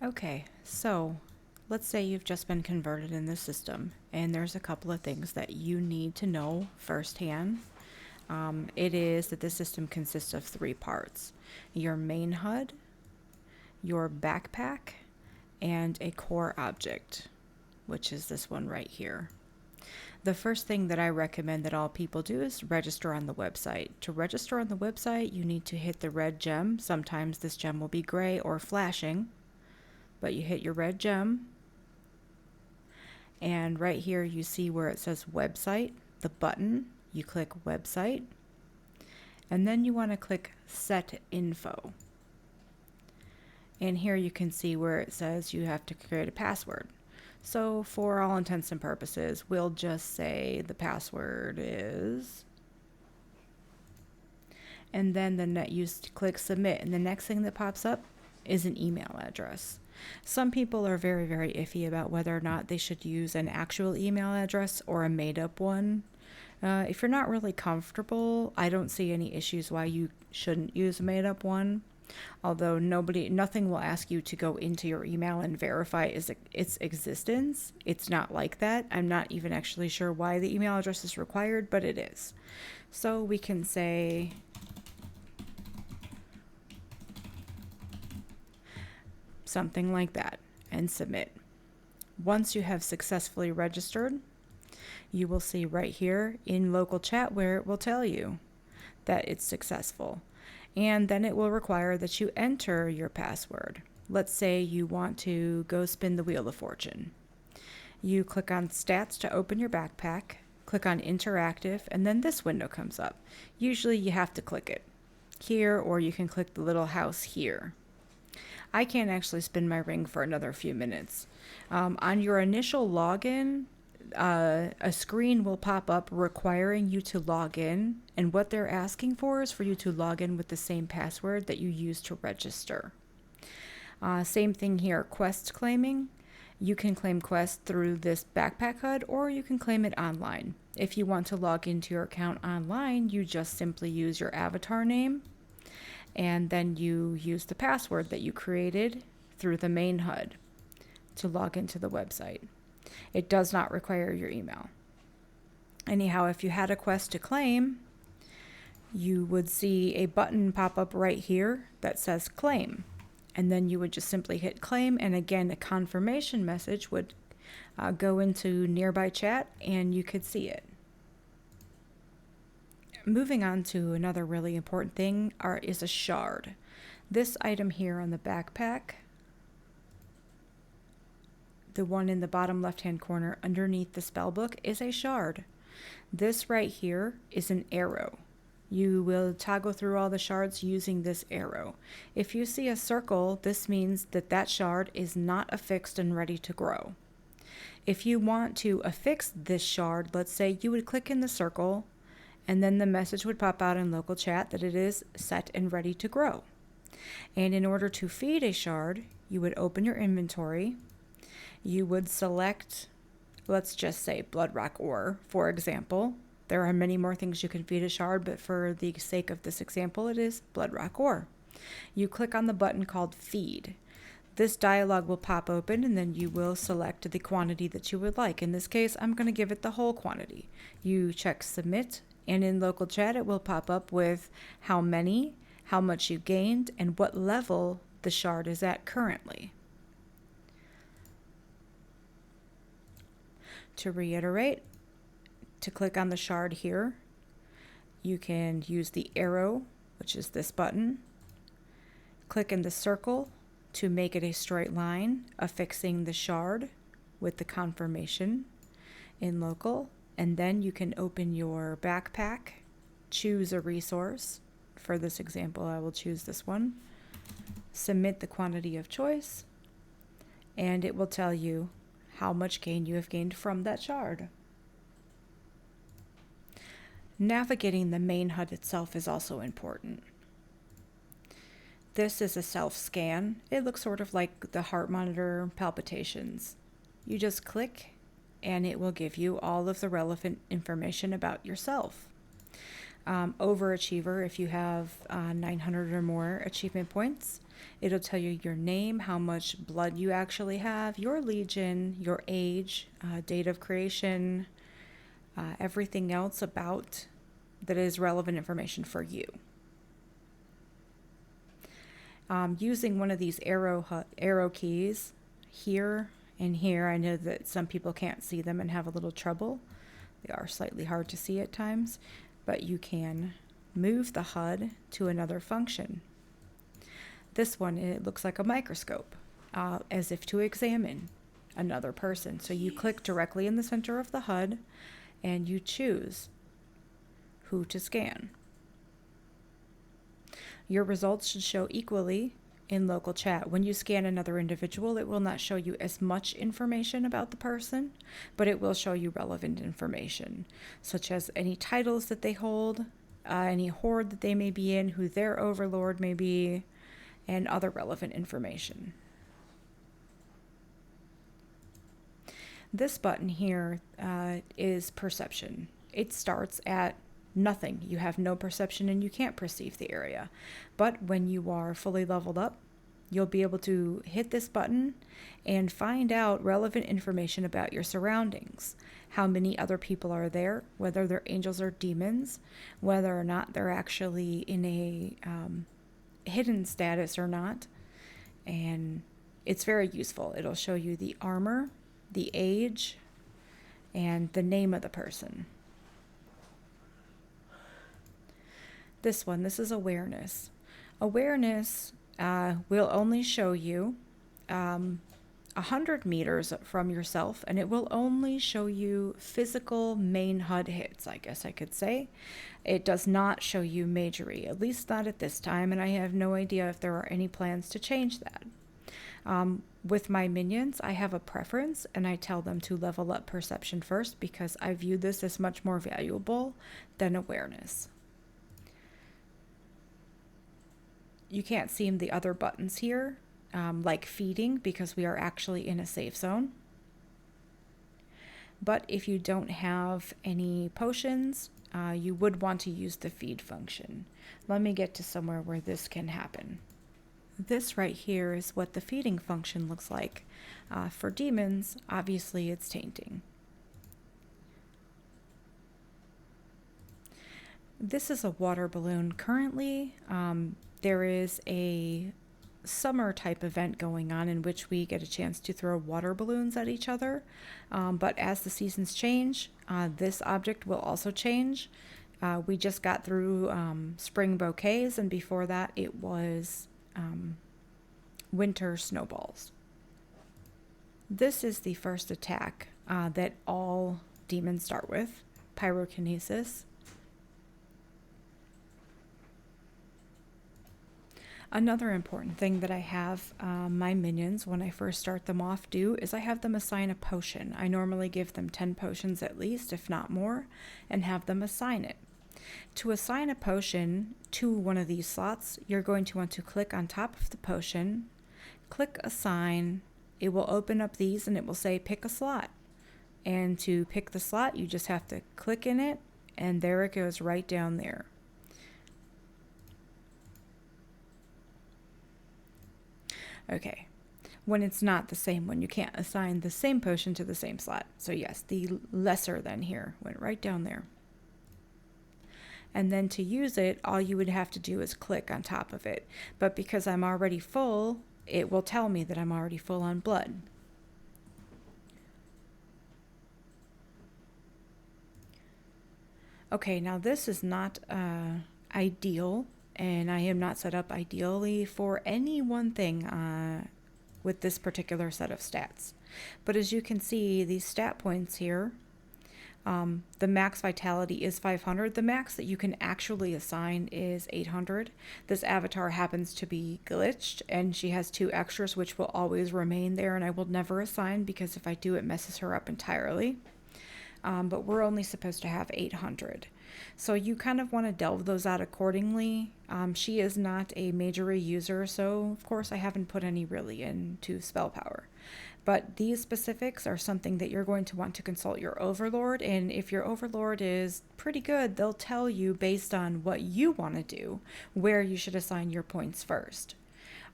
Okay, so let's say you've just been converted in the system, and there's a couple of things that you need to know firsthand. It is that the system consists of three parts: your main HUD, your backpack, and a core object, which is this one right here. The first thing that I recommend that all people do is register on the website. To register on the website, you need to hit the red gem. Sometimes this gem will be gray or flashing, but you hit your red gem, and right here you see where it says website, the button. You click website, and then you want to click set info. And here you can see where it says you have to create a password. So for all intents and purposes, we'll just say the password is, and then you click submit, and the next thing that pops up is an email address. Some people are very, very iffy about whether or not they should use an actual email address or a made-up one. If you're not really comfortable, I don't see any issues why you shouldn't use a made-up one. Although nothing will ask you to go into your email and verify its existence. It's not like that. I'm not even actually sure why the email address is required, but it is. So we can say something like that and submit. Once you have successfully registered, you will see right here in local chat where it will tell you that it's successful. And then it will require that you enter your password. Let's say you want to go spin the Wheel of Fortune. You click on Stats to open your backpack, click on Interactive, and then this window comes up. Usually you have to click it here, or you can click the little house here. I can't actually spin my ring for another few minutes. On your initial login, a screen will pop up requiring you to log in, and what they're asking for is for you to log in with the same password that you used to register. Same thing here, quest claiming. You can claim quests through this backpack HUD, or you can claim it online. If you want to log into your account online, you just simply use your avatar name, and then you use the password that you created through the main HUD to log into the website. It does not require your email. Anyhow, if you had a quest to claim, you would see a button pop up right here that says claim. And then you would just simply hit claim, and again, a confirmation message would go into nearby chat and you could see it. Moving on to another really important thing is a shard. This item here on the backpack, the one in the bottom left-hand corner underneath the spellbook, is a shard. This right here is an arrow. You will toggle through all the shards using this arrow. If you see a circle, this means that shard is not affixed and ready to grow. If you want to affix this shard, let's say you would click in the circle, and then the message would pop out in local chat that it is set and ready to grow. And in order to feed a shard, you would open your inventory. You would select, let's just say, blood rock ore, for example. There are many more things you can feed a shard, but for the sake of this example, it is blood rock ore. You click on the button called feed. This dialog will pop open, and then you will select the quantity that you would like. In this case, I'm going to give it the whole quantity. You check submit, and in local chat, it will pop up with how many, how much you gained, and what level the shard is at currently. To reiterate, to click on the shard here, you can use the arrow, which is this button. Click in the circle to make it a straight line, affixing the shard with the confirmation in local. And then you can open your backpack, choose a resource. For this example, I will choose this one. Submit the quantity of choice, and it will tell you how much gain you have gained from that shard. Navigating the main HUD itself is also important. This is a self-scan. It looks sort of like the heart monitor palpitations. You just click and it will give you all of the relevant information about yourself. Overachiever, if you have 900 or more achievement points, it'll tell you your name, how much blood you actually have, your legion, your age, date of creation, everything else about that is relevant information for you. Using one of these arrow keys here and here, I know that some people can't see them and have a little trouble. They are slightly hard to see at times, but you can move the HUD to another function. This one, it looks like a microscope, as if to examine another person. So you click directly in the center of the HUD and you choose who to scan. Your results should show equally in local chat. When you scan another individual, it will not show you as much information about the person, but it will show you relevant information, such as any titles that they hold, any horde that they may be in, who their overlord may be, and other relevant information. This button here is perception. It starts at nothing. You have no perception and you can't perceive the area. But when you are fully leveled up, you'll be able to hit this button and find out relevant information about your surroundings. How many other people are there, whether they're angels or demons, whether or not they're actually in a hidden status or not. And it's very useful. It'll show you the armor, the age, and the name of the person. This is awareness. Awareness will only show you 100 meters from yourself, and it will only show you physical main HUD hits, I guess I could say. It does not show you majory, at least not at this time, and I have no idea if there are any plans to change that. With my minions, I have a preference, and I tell them to level up perception first because I view this as much more valuable than awareness. You can't see the other buttons here, like feeding, because we are actually in a safe zone. But if you don't have any potions, you would want to use the feed function. Let me get to somewhere where this can happen. This right here is what the feeding function looks like. For demons, obviously it's tainting. This is a water balloon. Currently, there is a summer type event going on in which we get a chance to throw water balloons at each other. But as the seasons change, this object will also change. We just got through spring bouquets, and before that it was winter snowballs. This is the first attack that all demons start with, pyrokinesis. Another important thing that I have my minions, when I first start them off, do is I have them assign a potion. I normally give them 10 potions at least, if not more, and have them assign it. To assign a potion to one of these slots, you're going to want to click on top of the potion, click assign. It will open up these and it will say pick a slot. And to pick the slot, you just have to click in it, and there it goes right down there. Okay, when it's not the same one, you can't assign the same potion to the same slot. So yes, the lesser than here went right down there. And then to use it, all you would have to do is click on top of it. But because I'm already full, it will tell me that I'm already full on blood. Okay, now this is not ideal. And I am not set up ideally for any one thing with this particular set of stats. But as you can see, these stat points here, the max vitality is 500. The max that you can actually assign is 800. This avatar happens to be glitched, and she has 2 extras, which will always remain there, and I will never assign because if I do, it messes her up entirely. but we're only supposed to have 800. So you kind of want to delve those out accordingly. She is not a major user, so of course I haven't put any really into spell power. But these specifics are something that you're going to want to consult your overlord, and if your overlord is pretty good, they'll tell you based on what you want to do where you should assign your points first.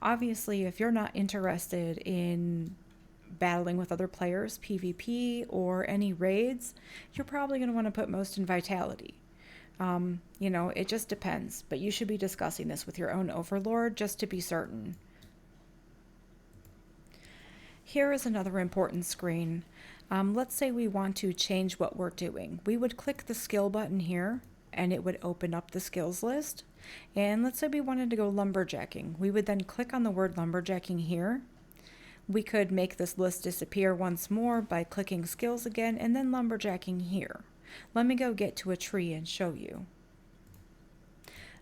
Obviously, if you're not interested in battling with other players, PvP, or any raids, you're probably going to want to put most in Vitality. It just depends, but you should be discussing this with your own overlord just to be certain. Here is another important screen. Let's say we want to change what we're doing. We would click the skill button here, and it would open up the skills list. And let's say we wanted to go lumberjacking. We would then click on the word lumberjacking here. We could make this list disappear once more by clicking skills again and then lumberjacking here. Let me go get to a tree and show you.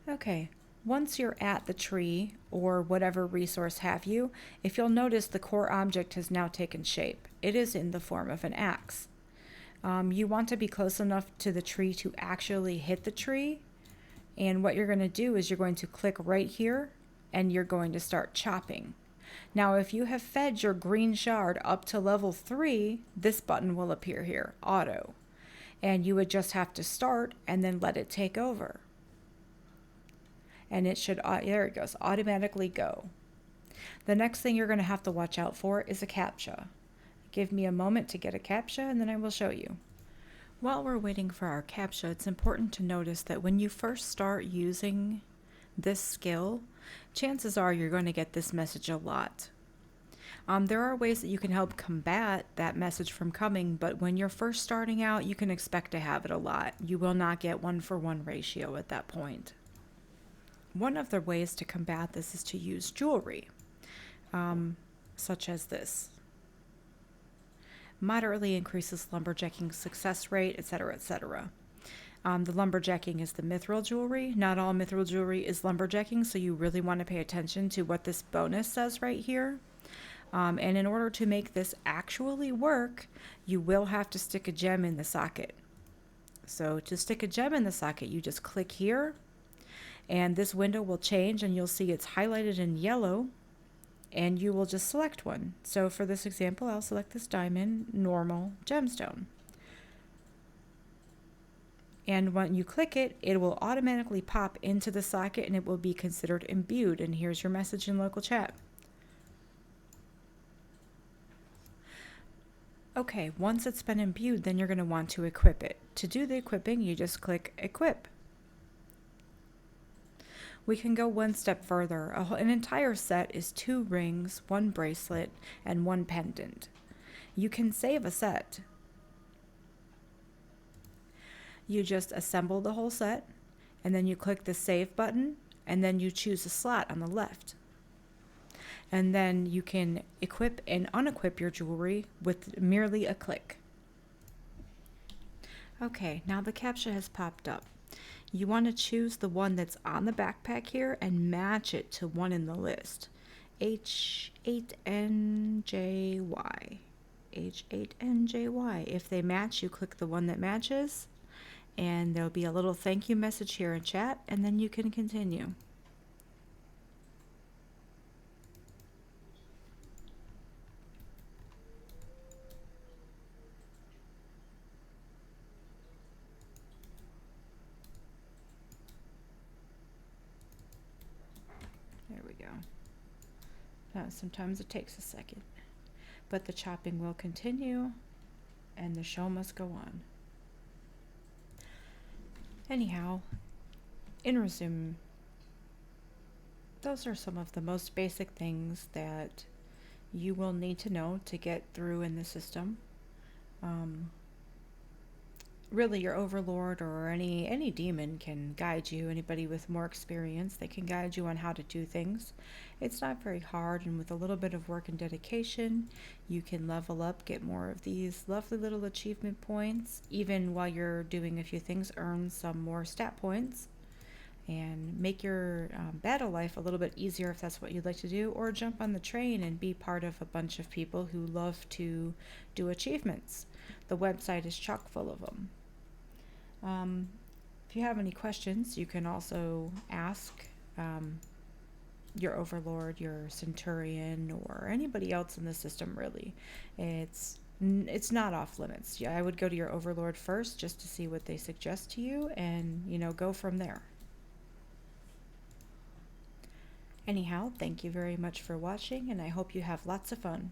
Okay, once you're at the tree or whatever resource have you, if you'll notice the core object has now taken shape. It is in the form of an axe. You want to be close enough to the tree to actually hit the tree. And what you're going to do is you're going to click right here and you're going to start chopping. Now, if you have fed your green shard up to level 3, this button will appear here, auto. And you would just have to start and then let it take over. And it should, there it goes, automatically go. The next thing you're going to have to watch out for is a CAPTCHA. Give me a moment to get a CAPTCHA and then I will show you. While we're waiting for our CAPTCHA, it's important to notice that when you first start using this skill, chances are you're going to get this message a lot. There are ways that you can help combat that message from coming, but when you're first starting out, you can expect to have it a lot. You will not get 1-for-1 ratio at that point. One of the ways to combat this is to use jewelry, such as this. Moderately increases lumberjacking success rate, etc., etc. The lumberjacking is the mithril jewelry. Not all mithril jewelry is lumberjacking, so you really want to pay attention to what this bonus says right here. And in order to make this actually work, you will have to stick a gem in the socket. So to stick a gem in the socket, you just click here, and this window will change, and you'll see it's highlighted in yellow, and you will just select one. So for this example, I'll select this diamond normal gemstone. And when you click it, it will automatically pop into the socket and it will be considered imbued. And here's your message in local chat. Okay, once it's been imbued, then you're going to want to equip it. To do the equipping, you just click equip. We can go one step further. An entire set is 2 rings, 1 bracelet, and 1 pendant. You can save a set. You just assemble the whole set, and then you click the save button, and then you choose a slot on the left. And then you can equip and unequip your jewelry with merely a click. Okay, now the CAPTCHA has popped up. You want to choose the one that's on the backpack here and match it to one in the list. H8NJY. H8NJY. If they match, you click the one that matches, and there'll be a little thank you message here in chat, and then you can continue. There we go. Sometimes it takes a second, but the chopping will continue, and the show must go on. Anyhow, in resume, those are some of the most basic things that you will need to know to get through in the system. Really, your overlord or any demon can guide you. Anybody with more experience, they can guide you on how to do things. It's not very hard, and with a little bit of work and dedication, you can level up, get more of these lovely little achievement points. Even while you're doing a few things, earn some more stat points. and make your battle life a little bit easier if that's what you'd like to do, or jump on the train and be part of a bunch of people who love to do achievements. The website is chock full of them. If you have any questions, you can also ask your overlord, your centurion, or anybody else in the system, really. It's not off limits. Yeah, I would go to your overlord first just to see what they suggest to you and, go from there. Anyhow, thank you very much for watching, and I hope you have lots of fun.